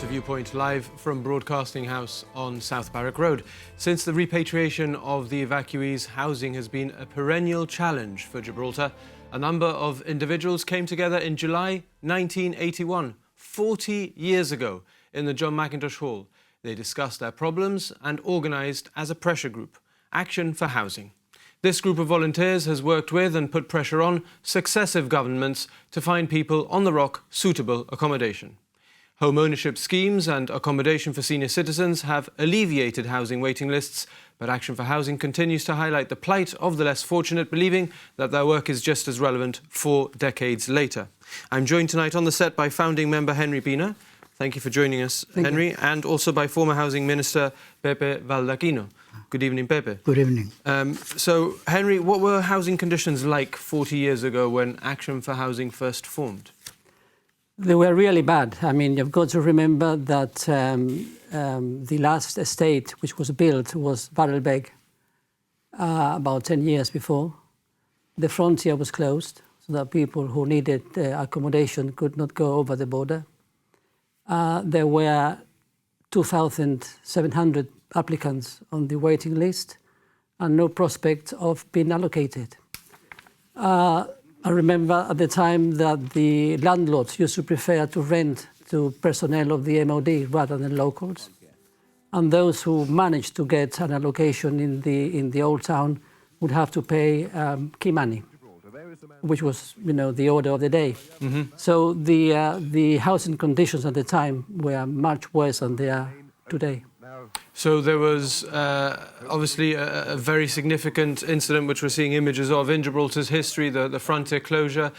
to Viewpoint, live from Broadcasting House on South Barrack Road. Since the repatriation of the evacuees, housing has been a perennial challenge for Gibraltar. A number of individuals came together in July 1981, 40 years ago, in the John Mackintosh Hall. They discussed their problems and organised as a pressure group, Action for Housing. This group of volunteers has worked with and put pressure on successive governments to find people on the rock suitable accommodation. Home ownership schemes and accommodation for senior citizens have alleviated housing waiting lists, but Action for Housing continues to highlight the plight of the less fortunate, believing that their work is just as relevant 4 decades later. I'm joined tonight on the set by founding member Henry Pinna. Thank you for joining us, Henry, and also by former Housing Minister Pepe Baldachino. Good evening, Pepe. Good evening. So, Henry, what were housing conditions like 40 years ago when Action for Housing first formed? They were really bad. I mean, you've got to remember that the last estate which was built was Barrelbeg about 10 years before. The frontier was closed, so that people who needed accommodation could not go over the border. There were 2,700 applicants on the waiting list and no prospect of being allocated. I remember at the time that the landlords used to prefer to rent to personnel of the MOD rather than locals. And those who managed to get an allocation in the old town would have to pay key money, which was, the order of the day. Mm-hmm. So the housing conditions at the time were much worse than they are today. So there was obviously a very significant incident which we're seeing images of in Gibraltar's history, the frontier closure,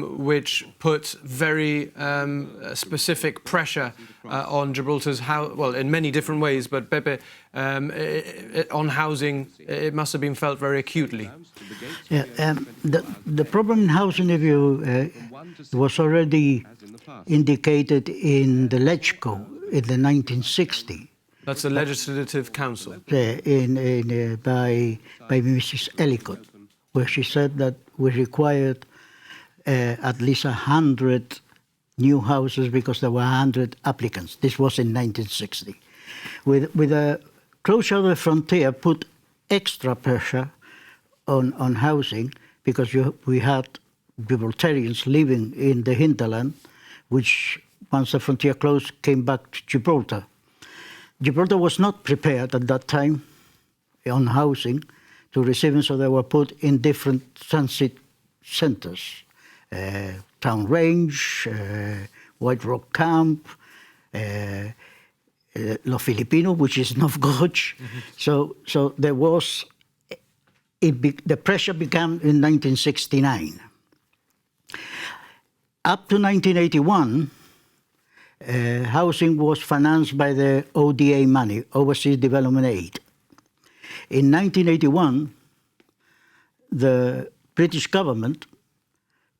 which put very specific pressure on Gibraltar's in many different ways, but Pepe, on housing, it must have been felt very acutely. Yeah, the problem in housing was already indicated in the LegCo in the 1960s. That's the Legislative Council. By Mrs. Ellicott, where she said that we required at least 100 new houses because there were 100 applicants. This was in 1960. With the closure of the frontier, put extra pressure on housing because we had Gibraltarians living in the hinterland, which once the frontier closed came back to Gibraltar. Gibraltar was not prepared at that time on housing to receive them, so they were put in different transit centres. Town Range, White Rock Camp, Lo Filipino, which is North Gorge. Mm-hmm. So there was, the pressure began in 1969. Up to 1981, housing was financed by the ODA money, Overseas Development Aid. In 1981, the British government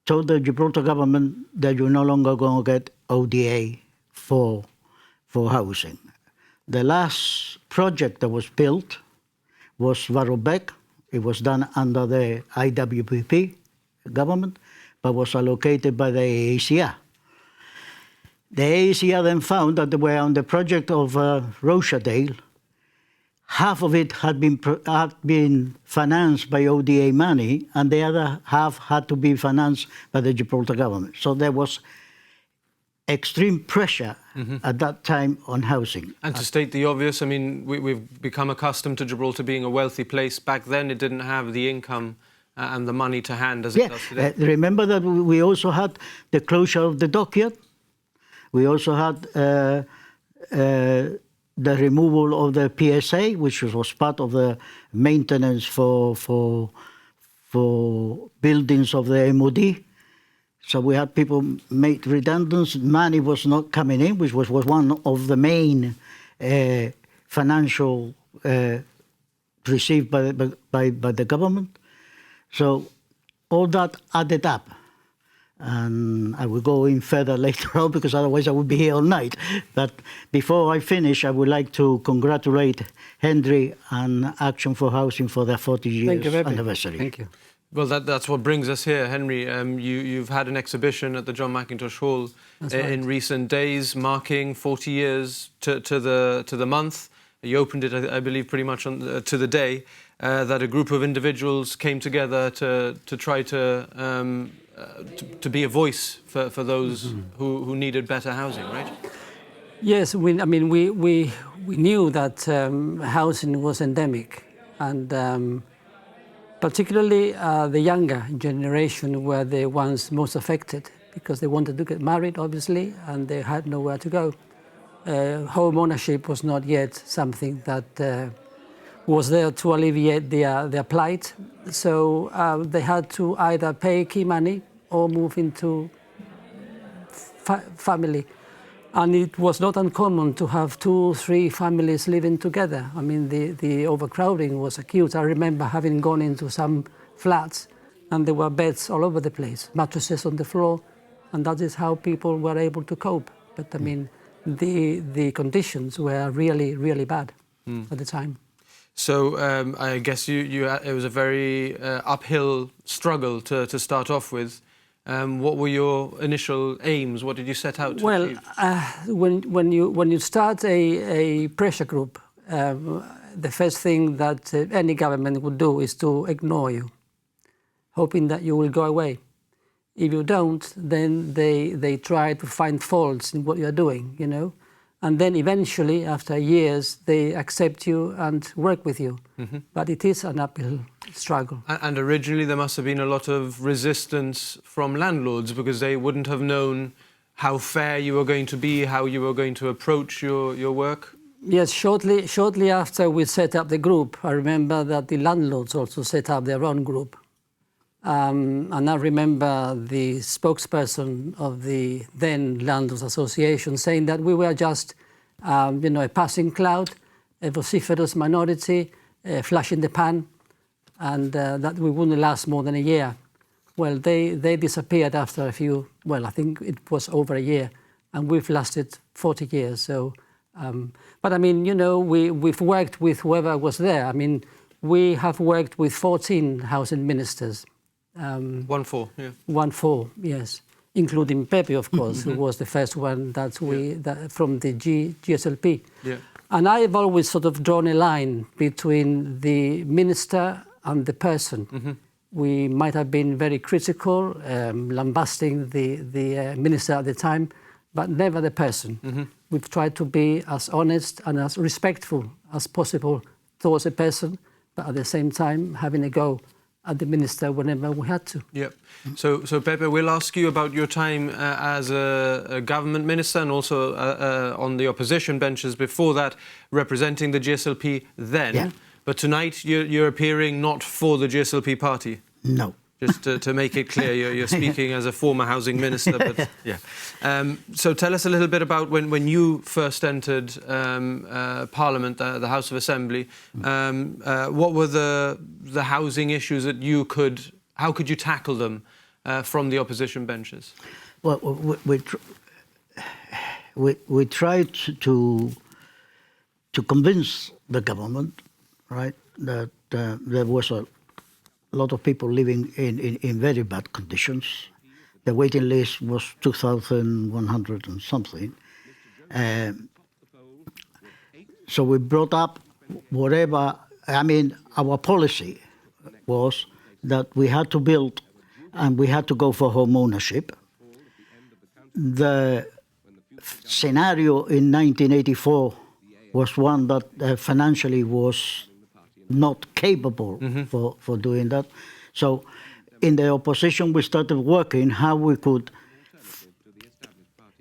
told the Gibraltar government that you're no longer going to get ODA for housing. The last project that was built was Barrelbeg. It was done under the IWPP government, but was allocated by the AACR. The AACR then found that they were on the project of Rocherdale. Half of it had been financed by ODA money, and the other half had to be financed by the Gibraltar government. So there was extreme pressure at that time on housing. And to state the obvious, I mean, we've become accustomed to Gibraltar being a wealthy place. Back then, it didn't have the income and the money to hand as it does today. Remember that we also had the closure of the dockyard. We also had the removal of the PSA, which was part of the maintenance for buildings of the MOD. So we had people made redundant. Money was not coming in, which was one of the main financial received by the government. So all that added up. And I will go in further later on because otherwise I would be here all night. But before I finish, I would like to congratulate Henry and Action for Housing for their 40 years anniversary. Thank you. Well, that's what brings us here, Henry. You've had an exhibition at the John Mackintosh Hall in recent days, marking 40 years to the month. You opened it, I believe, pretty much to the day that a group of individuals came together to try to be a voice for those who needed better housing, right? Yes, we knew that housing was endemic, and particularly the younger generation were the ones most affected because they wanted to get married, obviously, and they had nowhere to go. Home ownership was not yet something that was there to alleviate their plight. So they had to either pay key money or move into family. And it was not uncommon to have 2, 3 families living together. I mean, the overcrowding was acute. I remember having gone into some flats and there were beds all over the place, mattresses on the floor, and that is how people were able to cope. But I mean, the conditions were really, really bad at the time. So I guess it was a very uphill struggle to start off with. What were your initial aims? What did you set out to achieve? When you start a pressure group, the first thing that any government would do is to ignore you, hoping that you will go away. If you don't, then they try to find faults in what you're doing, you know. And then eventually, after years, they accept you and work with you. But it is an uphill struggle. And originally there must have been a lot of resistance from landlords because they wouldn't have known how fair you were going to be, how you were going to approach your work? Yes, shortly after we set up the group, I remember that the landlords also set up their own group. And I remember the spokesperson of the then Landlords Association saying that we were just, a passing cloud, a vociferous minority, a flash in the pan, and that we wouldn't last more than a year. Well, they disappeared after a few, I think it was over a year, and we've lasted 40 years. So, but I mean, we've worked with whoever was there. I mean, we have worked with 14 housing ministers. 1-4, yeah. 1-4, yes, including Pepe, of course, who was the first one that from the GSLP. Yeah. And I've always sort of drawn a line between the minister and the person. We might have been very critical, lambasting the minister at the time, but never the person. We've tried to be as honest and as respectful as possible towards the person, but at the same time having a go at the minister whenever we had to. Yep. So Pepe, we'll ask you about your time as a government minister and also on the opposition benches before that, representing the GSLP then. Yeah. But tonight you're appearing not for the GSLP party. No. Just to make it clear, you're speaking as a former housing minister. But yeah. So tell us a little bit about when you first entered Parliament, the House of Assembly. What were the housing issues that how could you tackle them from the opposition benches? Well, we tried to convince the government, right, that there was a lot of people living in very bad conditions. The waiting list was 2,100 and something. So we brought up our policy was that we had to build and we had to go for home ownership. The scenario in 1984 was one that financially was not capable for doing that. So in the opposition, we started working how we could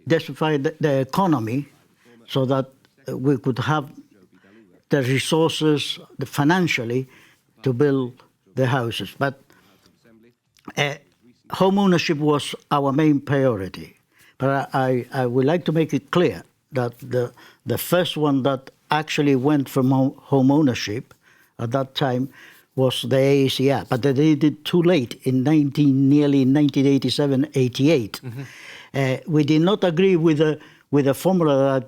diversify the economy so that we could have the resources financially to build the houses. But home ownership was our main priority. But I would like to make it clear that the first one that actually went from home ownership at that time was the AACR, but they did it too late in nearly 1987-88. We did not agree with the formula that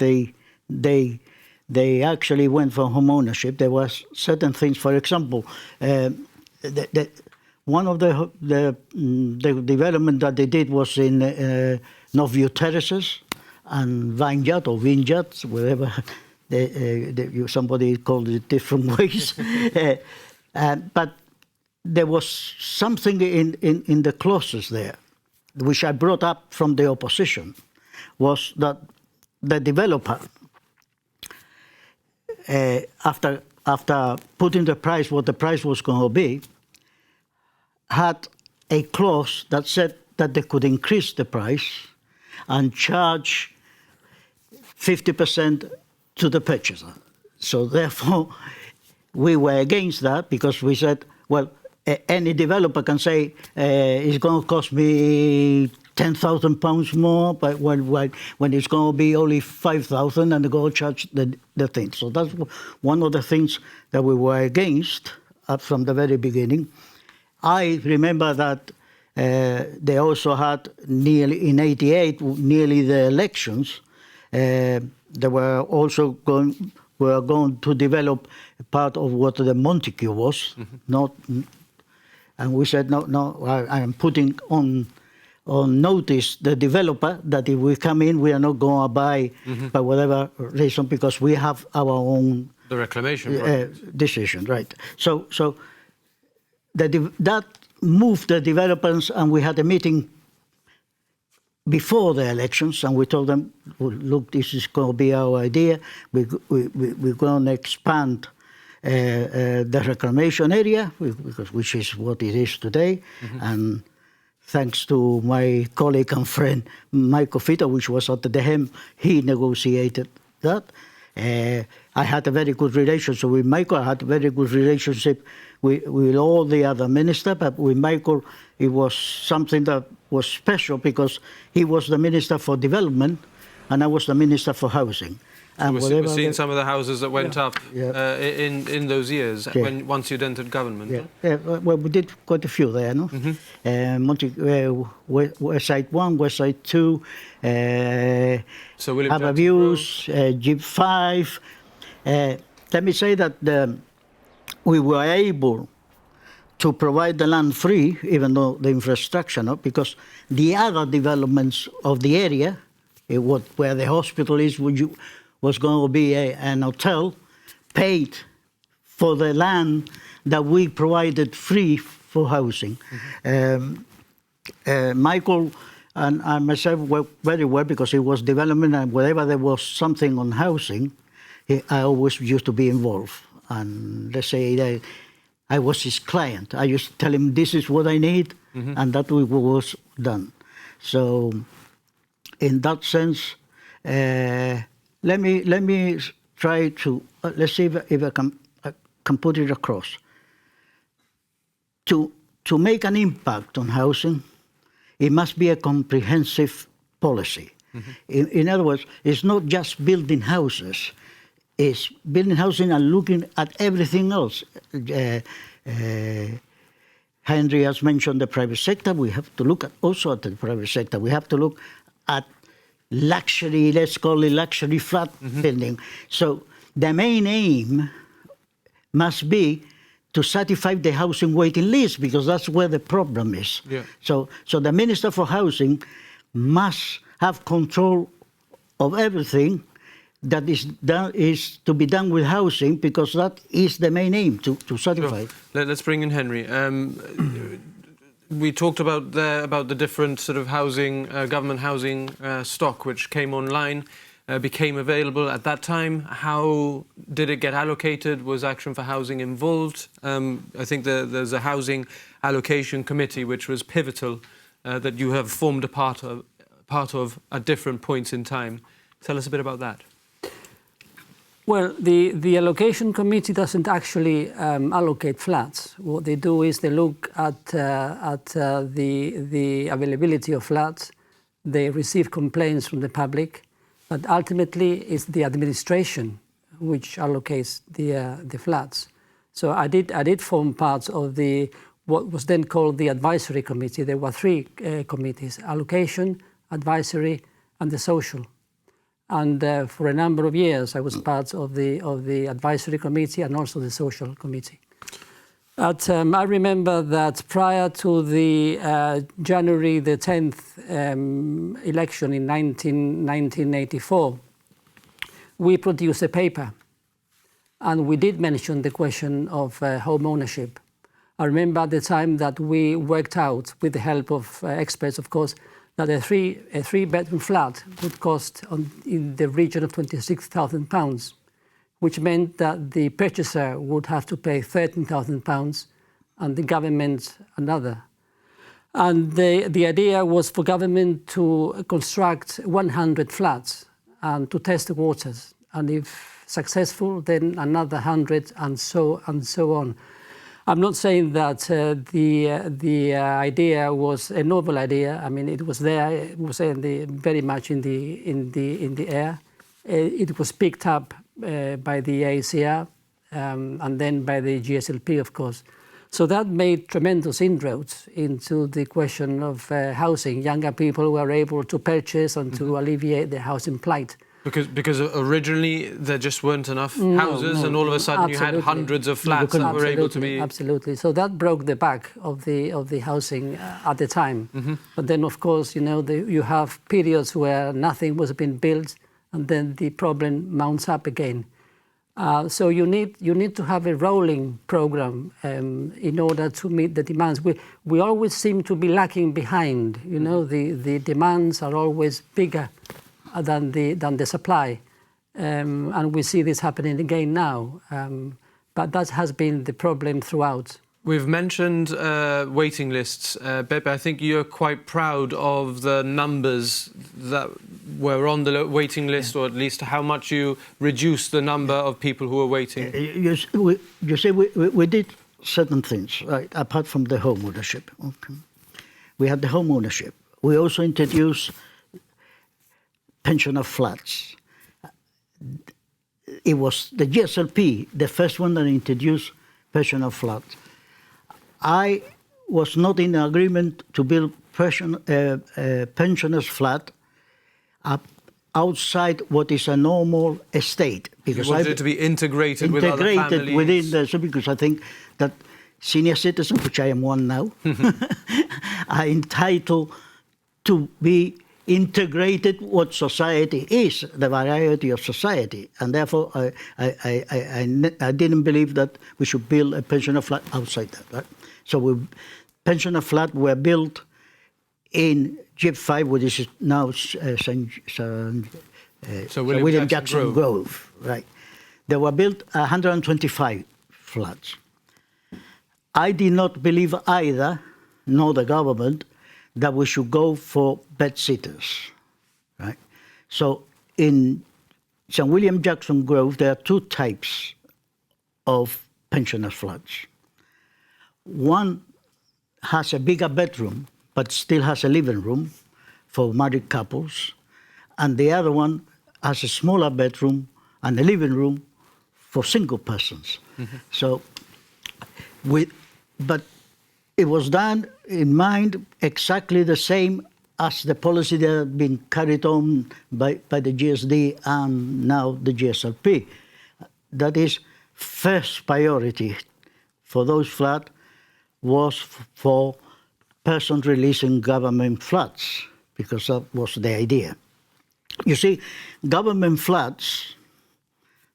they actually went for home ownership. There was certain things, for example, one of the development that they did was in Northview Terraces and Vineyard or Vineyards, whatever somebody called it different ways. But there was something in the clauses there, which I brought up from the opposition, was that the developer, after putting the price, what the price was going to be, had a clause that said that they could increase the price and charge 50% to the purchaser. So therefore, we were against that because we said, well, any developer can say it's going to cost me £10,000 more, but when it's going to be only 5,000 and they're going to charge the thing. So that's one of the things that we were against from the very beginning. I remember that they also had in '88, nearly the elections, they were also going to develop part of what the Montague was, and we said no. I am putting on notice the developer that if we come in, we are not going to buy by whatever reason because we have our own reclamation decision, right? So that moved the developers, and we had a meeting before the elections, and we told them, well, look, this is going to be our idea. We're going to expand the reclamation area, which is what it is today. And thanks to my colleague and friend, Michael Fitter, which was at the HEM, he negotiated that. I had a very good relationship with Michael. I had a very good relationship with all the other ministers, but with Michael, it was something that was special because he was the Minister for Development and I was the Minister for Housing. And we've seen some of the houses that went up in those years once you'd entered government. Well, we did quite a few there, no? West Side 1, West Side 2, Harbour Views, Jeep 5. Let me say that we were able to provide the land free, even though the infrastructure, no? Because the other developments of the area, where the hospital is, was going to be an hotel, paid for the land that we provided free for housing. Michael and myself worked very well because it was development, and whenever there was something on housing, I always used to be involved. And let's say that I was his client. I used to tell him, this is what I need, and that was done. So in that sense, let me try to, let's see if I can put it across. To make an impact on housing, it must be a comprehensive policy. In other words, it's not just building houses. It's building housing and looking at everything else. Henry has mentioned the private sector. We have to look also at the private sector. We have to look at luxury, let's call it luxury flat building. So the main aim must be to satisfy the housing waiting list, because that's where the problem is. So the Minister for Housing must have control of everything that is to be done with housing, because that is the main aim, to satisfy. Sure. Let's bring in Henry. We talked about the different sort of housing, government housing stock which came online, became available at that time. How did it get allocated? Was Action for Housing involved? I think there's a housing allocation committee which was pivotal, that you have formed a part of at different points in time. Tell us a bit about that. Well, the allocation committee doesn't actually allocate flats. What they do is they look at the availability of flats. They receive complaints from the public, but ultimately it's the administration which allocates the flats. So I did form part of what was then called the advisory committee. There were three committees: allocation, advisory, and the social. And for a number of years, I was part of the advisory committee and also the social committee. I remember that prior to the January the 10th election in 1984, we produced a paper, and we did mention the question of home ownership. I remember at the time that we worked out, with the help of experts, of course, that a three-bedroom flat would cost in the region of £26,000, which meant that the purchaser would have to pay £13,000 and the government another. And the idea was for government to construct 100 flats and to test the waters. And if successful, then another 100, and so on. I'm not saying that the idea was a novel idea. I mean, it was there. It was very much in the air. It was picked up by the ACR and then by the GSLP, of course. So that made tremendous inroads into the question of housing. Younger people were able to purchase and to alleviate their housing plight. Because originally there just weren't enough houses, and all of a sudden you had hundreds of flats that were able to be... Absolutely. So that broke the back of the housing at the time. But then, of course, you know, you have periods where nothing was being built, and then the problem mounts up again. So you need to have a rolling program in order to meet the demands. We always seem to be lacking behind. You know, the demands are always bigger than the supply, and we see this happening again now. But that has been the problem throughout. We've mentioned waiting lists. Pepe, I think you're quite proud of the numbers that were on the waiting list, or at least how much you reduced the number of people who were waiting. You see, we did certain things, right, apart from the home ownership. Okay. We had the home ownership. We also introduced pensioner flats. It was the GSLP, the first one that introduced pensioner flats. I was not in agreement to build pensioners' flat outside what is a normal estate. Because you wanted it to be integrated with other families. Within because I think that senior citizens, which I am one now, are entitled to be integrated what society is, the variety of society. And therefore, I didn't believe that we should build a pensioner flat outside that. Right? So pensioner flats were built in GIP5, which is now William Jackson Grove. Right? There were built 125 flats. I did not believe either, nor the government, that we should go for bed-sitters, right? So in St. William Jackson Grove, there are two types of pensioner flats. One has a bigger bedroom, but still has a living room for married couples, and the other one has a smaller bedroom and a living room for single persons. So, but it was done in mind exactly the same as the policy that had been carried on by the GSD and now the GSLP. That is, first priority for those flats was for persons releasing government flats, because that was the idea. You see, government flats,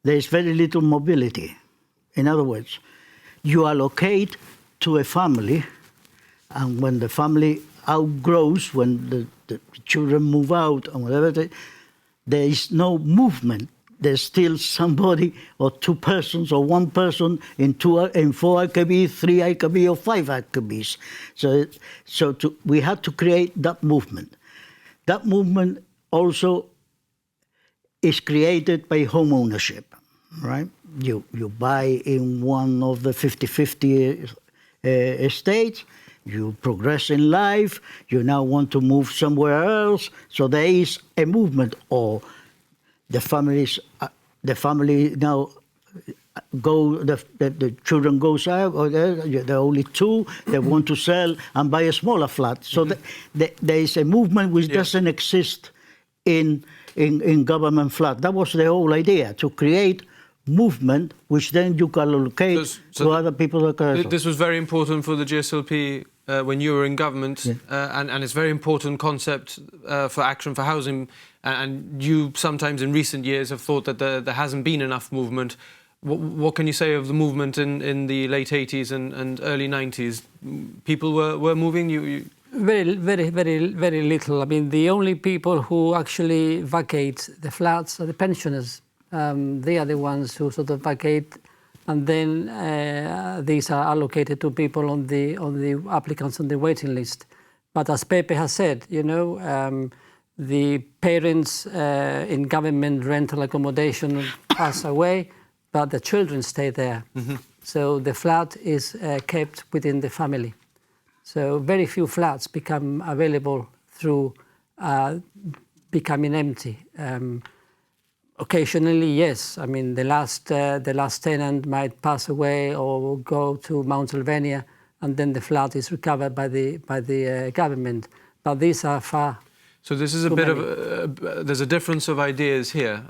there is very little mobility. In other words, you allocate to a family, and when the family outgrows, when the children move out and whatever, there is no movement. There's still somebody or two persons or one person in 4 acre-B, 3 acre-B or 5 acre-Bs. So we had to create that movement. That movement also is created by home ownership, right? You buy in one of the 50-50 estates, you progress in life, you now want to move somewhere else, so there is a movement, or the family now the children goes out, or there are only two, they want to sell and buy a smaller flat. So there is a movement which doesn't exist in government flat. That was the whole idea, to create movement, which then you can allocate to other people. This was very important for the GSLP when you were in government, and it's a very important concept for Action for Housing. And you sometimes in recent years have thought that there hasn't been enough movement. What can you say of the movement in the late 80s and early 90s? People were moving? Very, very, very, very little. I mean, the only people who actually vacate the flats are the pensioners. They are the ones who sort of vacate, and then these are allocated to people on the applicants on the waiting list. But as Pepe has said, you know, the parents in government rental accommodation pass away, but the children stay there. Mm-hmm. So the flat is kept within the family. So very few flats become available through becoming empty. Occasionally, yes. I mean, the last tenant might pass away or go to Mount Albania, and then the flat is recovered by the government. But these are far. So this is a bit of there's a difference of ideas here.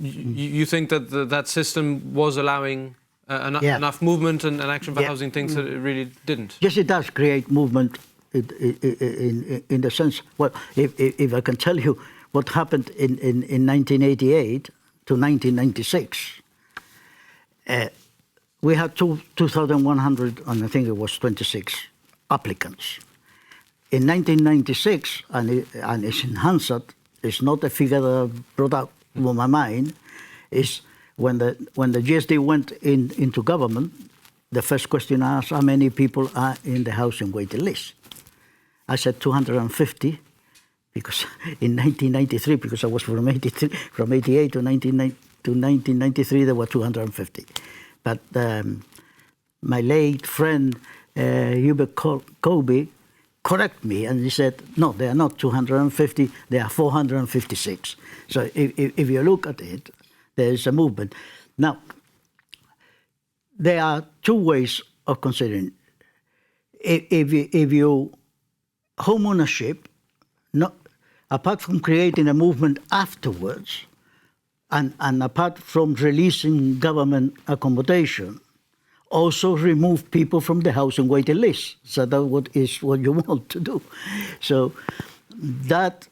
You think that that system was allowing enough movement and Action for Housing thinks that it really didn't? Yes, it does create movement in the sense. Well, if I can tell you what happened in 1988 to 1996, we had 2,100, and I think it was 26 applicants. In 1996, and it's in Hansard, it's not a figure that I brought out from my mind, is when the GSD went into government, the first question I asked, how many people are in the housing waiting list? I said 250, because in 1993, because I was from 88 to 1993, there were 250. But my late friend, Hubert Kobe, correct me, and he said, no, they are not 250, they are 456. So if you look at it, there is a movement. Now, there are two ways of considering. If you home ownership, apart from creating a movement afterwards, and apart from releasing government accommodation, also remove people from the housing waiting list. So that is what you want to do. So that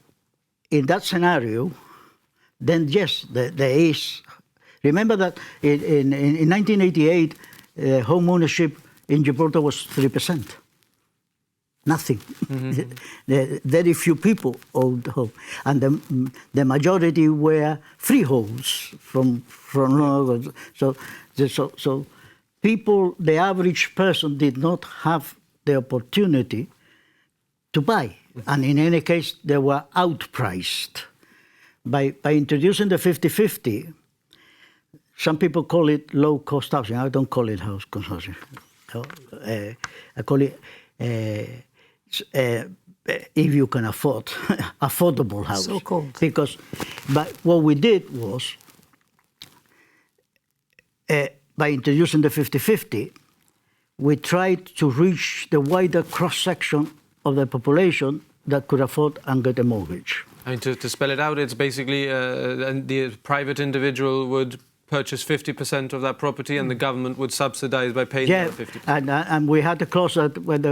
in that scenario, then yes, there is. Remember that in 1988, home ownership in Gibraltar was 3%. Nothing. Mm-hmm. Very few people owned home, and the majority were freeholds from so people, the average person did not have the opportunity to buy, and in any case, they were outpriced. By introducing the 50-50, some people call it low-cost housing. I don't call it house-cost housing. I call it, if you can afford, affordable housing. So-called. Because but what we did was, by introducing the 50-50, we tried to reach the wider cross-section of the population that could afford and get a mortgage. I mean, to spell it out, it's basically the private individual would purchase 50% of that property and the government would subsidise by paying the 50%. And we had a clause that when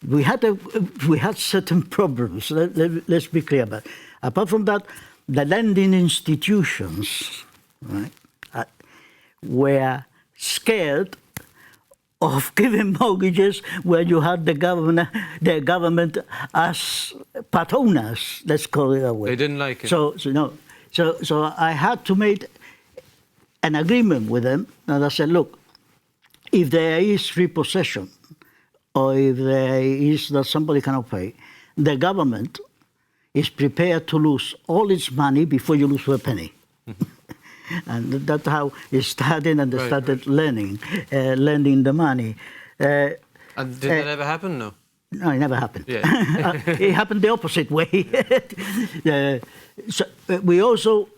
we had certain problems. Let's be clear about it. Apart from that, the lending institutions, right, were scared of giving mortgages where you had the government as part owners. Let's call it that way. They didn't like it. So I had to make an agreement with them, and I said, look, if there is repossession, or if there is that somebody cannot pay, the government is prepared to lose all its money before you lose a penny. And that's how it started, and they started lending the money. And did that ever happen? No. No, it never happened. Yeah. It happened the opposite way. So we also,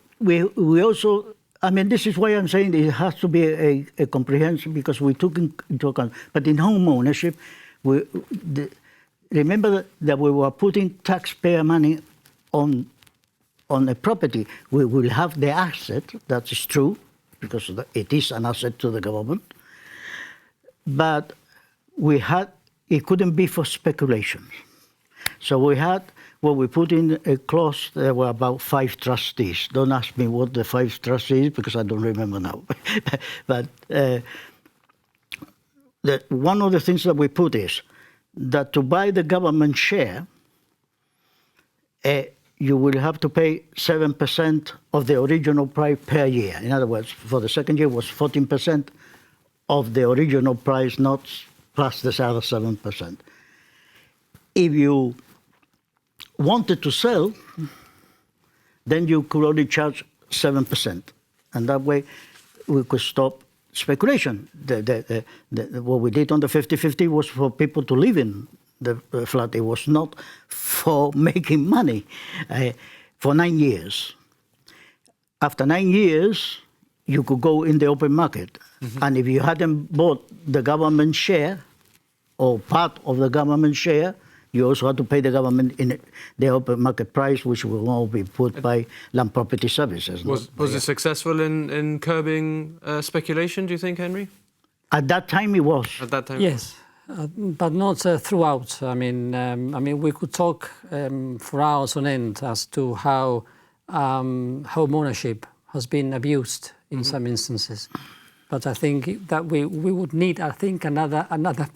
I mean, this is why I'm saying it has to be a comprehensive, because we took into account. But in home ownership, remember that we were putting taxpayer money on on a property, we will have the asset, that is true, because it is an asset to the government, but it couldn't be for speculation. So we put in a clause, there were about 5 trustees. Don't ask me what the 5 trustees, because I don't remember now. But one of the things that we put is that to buy the government share, you will have to pay 7% of the original price per year. In other words, for the second year was 14% of the original price, not plus this other 7%. If you wanted to sell, then you could only charge 7%. And that way we could stop speculation. What we did on the 50-50 was for people to live in the flat. It was not for making money for 9 years. After 9 years, you could go in the open market. Mm-hmm. And if you hadn't bought the government share or part of the government share, you also had to pay the government in the open market price, which will all be put by Land Property Services. Was it successful in curbing speculation, do you think, Henry? At that time it was. At that time? Yes, but not throughout. I mean, we could talk for hours on end as to how home ownership has been abused in some instances. But I think that we would need, another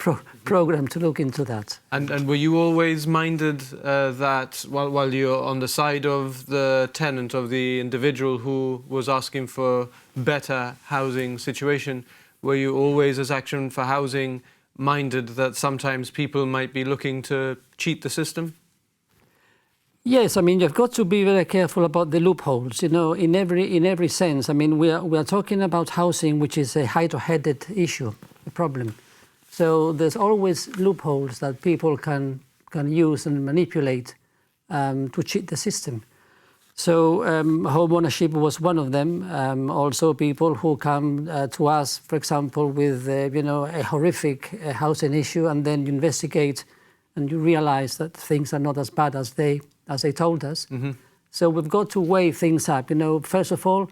program to look into that. And were you always minded that while you're on the side of the tenant, of the individual who was asking for better housing situation, were you always, as Action for Housing, minded that sometimes people might be looking to cheat the system? Yes, I mean, you've got to be very careful about the loopholes, in every sense. I mean, we are talking about housing, which is a hydra-headed issue, a problem. So there's always loopholes that people can use and manipulate to cheat the system. So home ownership was one of them. Also people who come to us, for example, with a horrific housing issue, and then you investigate and you realize that things are not as bad as they told us. Mm-hmm. So we've got to weigh things up. First of all,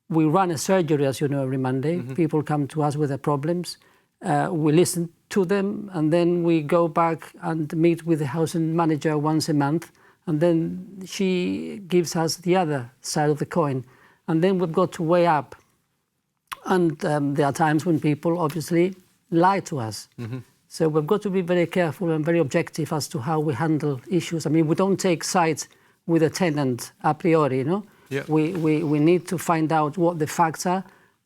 we run a surgery, as you know, every Monday. Mm-hmm. People come to us with their problems. We listen to them, and then we go back and meet with the housing manager once a month, and then she gives us the other side of the coin. And then we've got to weigh up. And there are times when people obviously lie to us. Mm-hmm. So we've got to be very careful and very objective as to how we handle issues. I mean, we don't take sides with a tenant a priori, Yeah. We need to find out what the facts are,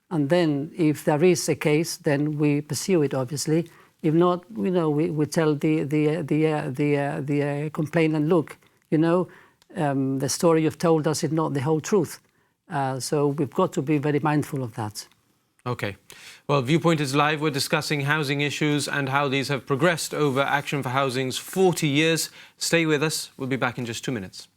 and then if there is a case, then we pursue it, obviously. If not, we tell the complainant, look, the story you've told us is not the whole truth. So we've got to be very mindful of that. OK. Well, Viewpoint is live. We're discussing housing issues and how these have progressed over Action for Housing's 40 years. Stay with us. We'll be back in just 2 minutes.